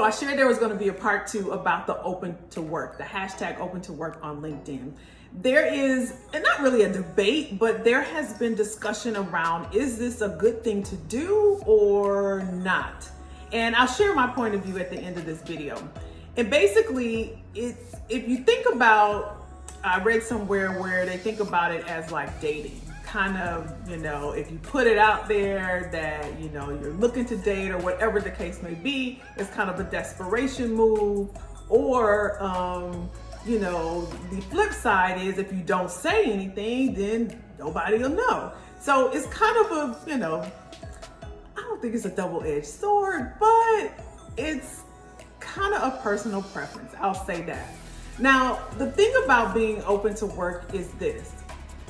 I shared there was going to be a part 2 about the open to work, the hashtag open to work on LinkedIn. There is, and not really a debate, but there has been discussion around, is this a good thing to do or not? And I'll share my point of view at the end of this video. And basically, it's, if you think about, I read somewhere where they think about it as like dating. Kind of, you know, if you put it out there that, you know, you're looking to date or whatever the case may be, it's kind of a desperation move. Or, you know, the flip side is if you don't say anything, then nobody will know. So it's kind of a, you know, I don't think it's a double-edged sword, but it's kind of a personal preference. I'll say that. Now, the thing about being open to work is this.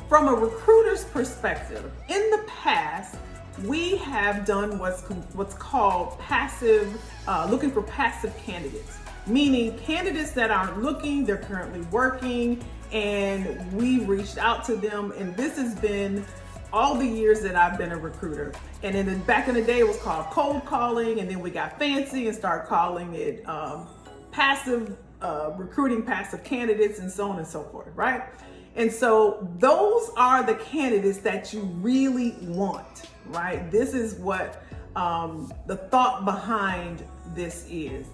From a recruiter's perspective, in the past, we have done what's called passive, looking for passive candidates, meaning candidates that aren't looking, they're currently working, and we reached out to them. And this has been all the years that I've been a recruiter. And then back in the day, it was called cold calling, and then we got fancy and started calling it passive recruiting passive candidates, and so on and so forth, right? And so those are the candidates that you really want, right? This is what the thought behind this is,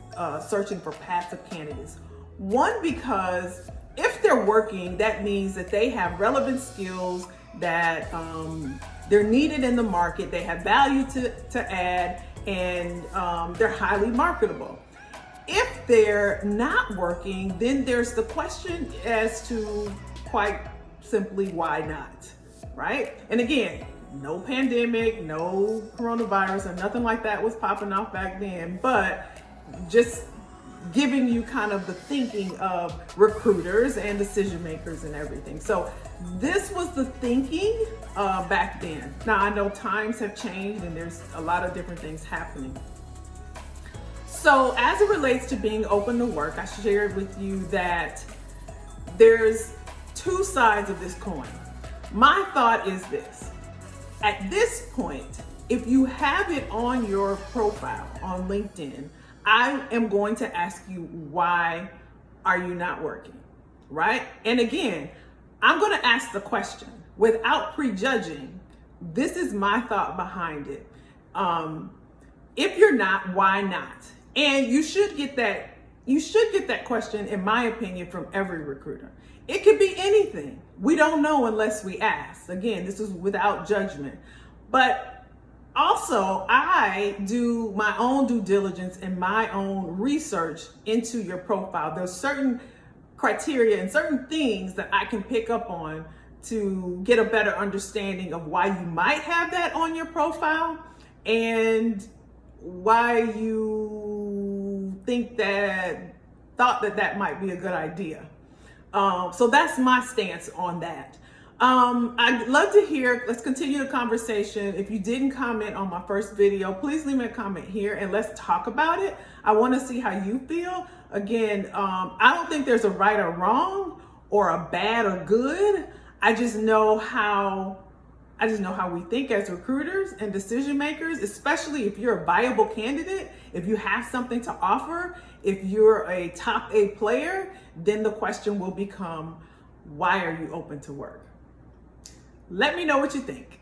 searching for passive candidates. One, because if they're working, that means that they have relevant skills, that they're needed in the market, they have value to add, and they're highly marketable. If they're not working, then there's the question as to, quite simply, why not, right? And again, no pandemic, no coronavirus, or nothing like that was popping off back then, but just giving you kind of the thinking of recruiters and decision makers and everything. So this was the thinking back then. Now, I know times have changed and there's a lot of different things happening. So as it relates to being open to work, I shared with you that there's two sides of this coin. My thought is this: at this point, if you have it on your profile on LinkedIn, I am going to ask you, why are you not working, right? And again, I'm going to ask the question without prejudging. This is my thought behind it. If you're not, why not? And you should get that question, in my opinion, from every recruiter. It could be anything. We don't know unless we ask. Again, this is without judgment. But also, I do my own due diligence and my own research into your profile. There's certain criteria and certain things that I can pick up on to get a better understanding of why you might have that on your profile and why you thought that might be a good idea. So that's my stance on that. I'd love to hear, let's continue the conversation. If you didn't comment on my first video, please leave me a comment here and let's talk about it. I want to see how you feel. Again, I don't think there's a right or wrong or a bad or good. I just know how we think as recruiters and decision makers, especially if you're a viable candidate, if you have something to offer, if you're a top A player, then the question will become, why are you open to work? Let me know what you think.